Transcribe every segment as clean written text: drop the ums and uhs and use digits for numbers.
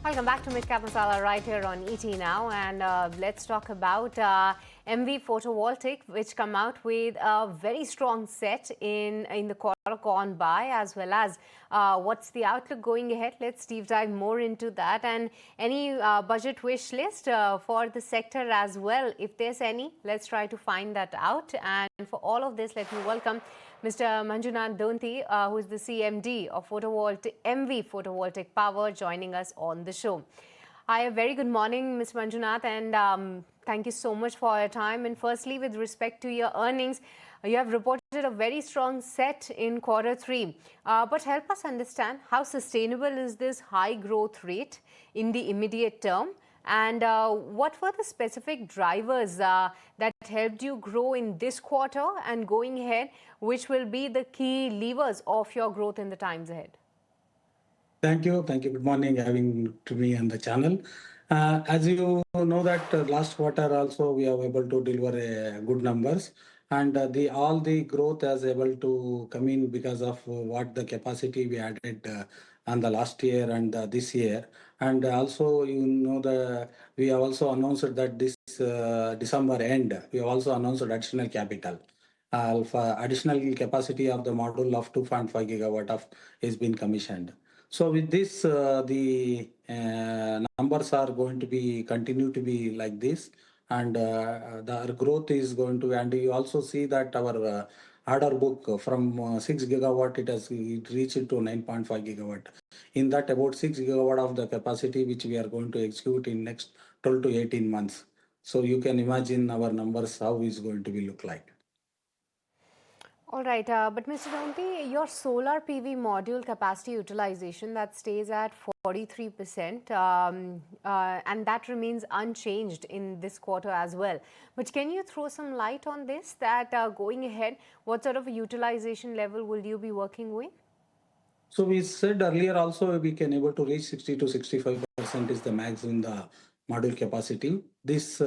Welcome back to Midcap Masala right here on ET Now, and let's talk about MV Photovoltaic, which come out with a very strong set in the quarter gone by, as well as what's the outlook going ahead. Let's deep dive more into that, and any budget wish list for the sector as well, if there's any. Let's try to find that out. And for all of this, let me welcome Mr. Manjunatha Donthi, who is the CMD of MV Photovoltaic Power, joining us on the show. Hi, a very good morning, Ms. Manjunath, and thank you so much for your time. And firstly, with respect to your earnings, you have reported a very strong set in quarter 3. But help us understand how sustainable is this high growth rate in the immediate term? And what were the specific drivers that helped you grow in this quarter and going ahead, which will be the key levers of your growth in the times ahead? Thank you. Thank you. Good morning, having to me on the channel. As you know that last quarter also we are able to deliver good numbers, and all the growth is able to come in because of what the capacity we added on the last year and this year. And also, we have also announced that this December end, we have also announced additional capital. For additional capacity of the module of 2.5 gigawatt of is been commissioned. So with this, the numbers are going to be continue to be like this, and the growth is going to. And you also see that our order book from 6 gigawatt it reached to 9.5 gigawatt. In that, about 6 gigawatt of the capacity which we are going to execute in next 12 to 18 months. So you can imagine our numbers how is going to be look like. All right, but Mr. Donthi, your solar PV module capacity utilization that stays at 43%, and that remains unchanged in this quarter as well. But can you throw some light on this, that going ahead, what sort of a utilization level will you be working with? So we said earlier also we can able to reach 60 to 65% is the max in the module capacity. This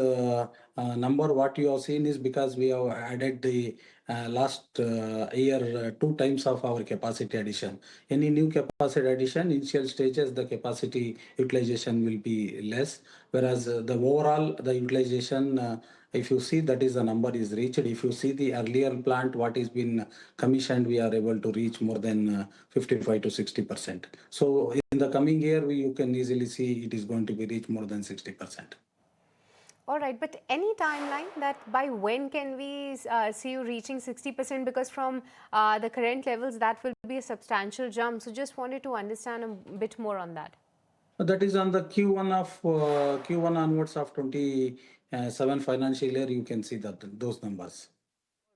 number what you have seen is because we have added the last year 2 times of our capacity addition. Any new capacity addition, initial stages the capacity utilization will be less, whereas the overall the utilization if you see that is the number is reached. If you see the earlier plant what is been commissioned, we are able to reach more than 55 to 60%. So in the coming year you can easily see it is going to be reached more than 60%. All right, but any timeline that by when can we see you reaching 60%? Because from the current levels, that will be a substantial jump. So just wanted to understand a bit more on that. That is on the Q1 onwards of 27 financial year. You can see that those numbers.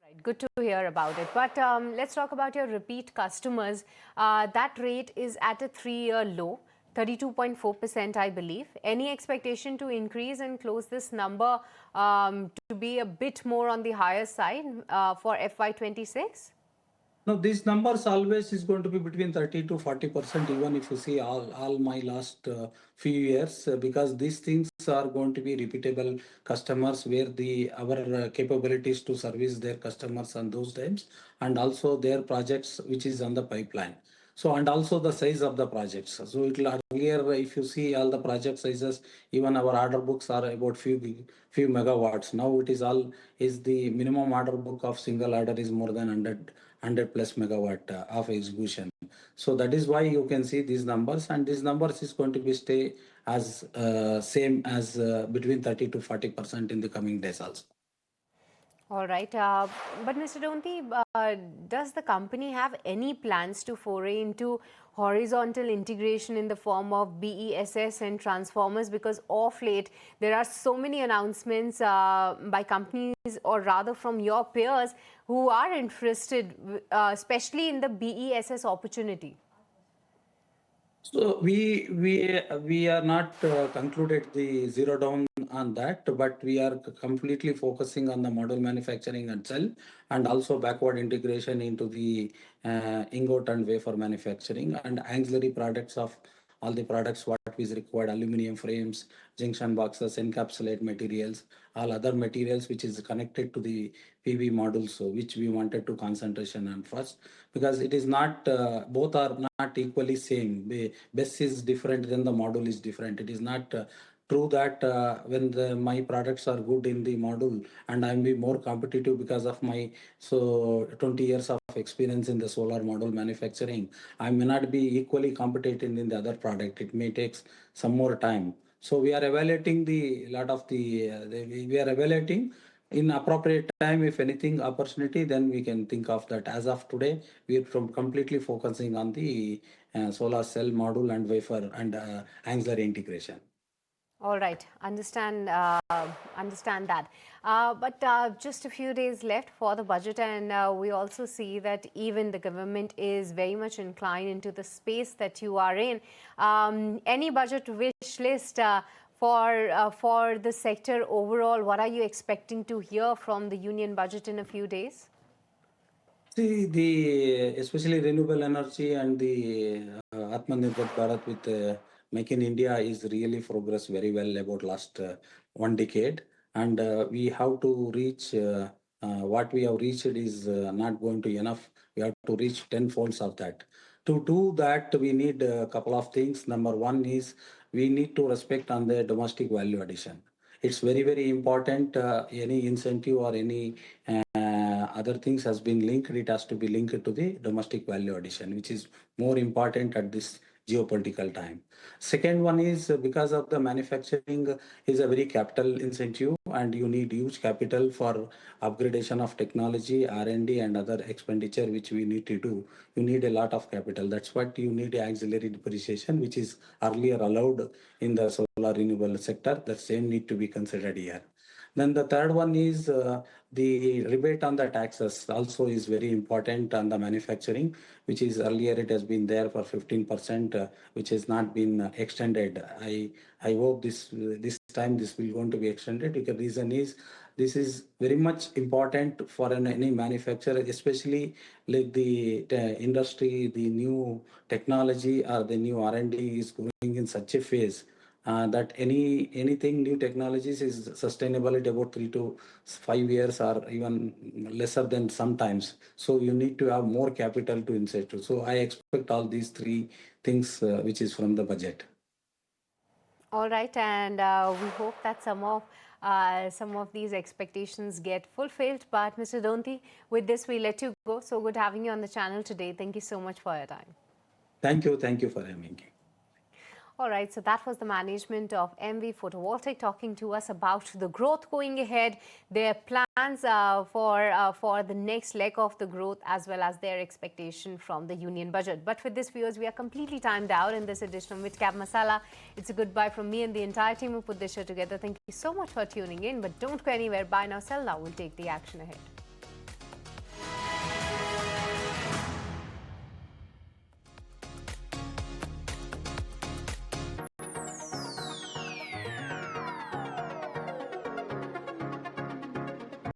All right, good to hear about it. But let's talk about your repeat customers. That rate is at a 3-year low. 32.4%, I believe. Any expectation to increase and close this number to be a bit more on the higher side for FY26? No, these numbers always is going to be between 30 to 40%, even if you see all my last few years, because these things are going to be repeatable customers where our capabilities to service their customers on those times, and also their projects which is on the pipeline. So, and also the size of the projects. So it will earlier, if you see all the project sizes, even our order books are about few megawatts. Now it is all is the minimum order book of single order is more than 100 plus megawatt of execution. So that is why you can see these numbers, and these numbers is going to be stay as same as between 30 to 40% in the coming days also. All right. But Mr. Donthi, does the company have any plans to foray into horizontal integration in the form of BESS and transformers? Because of late, there are so many announcements by companies, or rather from your peers, who are interested, especially in the BESS opportunity. So we are not concluded the zero down on that, but we are completely focusing on the model manufacturing itself, and also backward integration into the ingot and wafer manufacturing and ancillary products of all the products what is required, aluminum frames, junction boxes, encapsulate materials, all other materials which is connected to the PV modules, so which we wanted to concentration on first, because it is not, both are not equally same. The base is different, then the module is different. It is not true that when my products are good in the module and I'm be more competitive because of my 20 years of experience in the solar module manufacturing, I may not be equally competent in the other product. It may take some more time. So we are evaluating we are evaluating in appropriate time. If anything opportunity, then we can think of that. As of today, we are completely focusing on the solar cell module and wafer and auxiliary integration. All right, understand that. But just a few days left for the budget, and we also see that even the government is very much inclined into the space that you are in. Any budget wish list for the sector overall? What are you expecting to hear from the union budget in a few days? See, especially renewable energy and the Atmanirbhar Bharat with Make in India is really progressed very well about last 1 decade, and we have to reach what we have reached is not going to enough. We have to reach 10 folds of that. To do that, we need a couple of things. Number one is we need to respect on the domestic value addition. It's very important. Any incentive or any other things has been linked, it has to be linked to the domestic value addition, which is more important at this geopolitical time. Second one is because of the manufacturing is a very capital incentive, and you need huge capital for upgradation of technology, R&D and other expenditure which we need to do. You need a lot of capital. That's what you need auxiliary depreciation, which is earlier allowed in the solar renewable sector. The same need to be considered here. Then the third one is the rebate on the taxes also is very important on the manufacturing, which is earlier it has been there for 15%, which has not been extended. I hope this time this will going to be extended. Because reason is this is very much important for any manufacturer, especially like the industry, the new technology or the new R&D is going in such a phase that anything new technologies is sustainability about 3 to 5 years or even lesser than sometimes. So you need to have more capital to insert. So I expect all these three things which is from the budget. All right, and we hope that some of these expectations get fulfilled. But Mr. Donthi, with this we let you go. So good having you on the channel today. Thank you so much for your time. Thank you for having me. All right, so that was the management of MV Photovoltaic talking to us about the growth going ahead, their plans for the next leg of the growth, as well as their expectation from the union budget. But with this, viewers, we are completely timed out in this edition of Midcap Masala. It's a goodbye from me and the entire team who put this show together. Thank you so much for tuning in, but don't go anywhere. Bye now, sell now. We'll take the action ahead.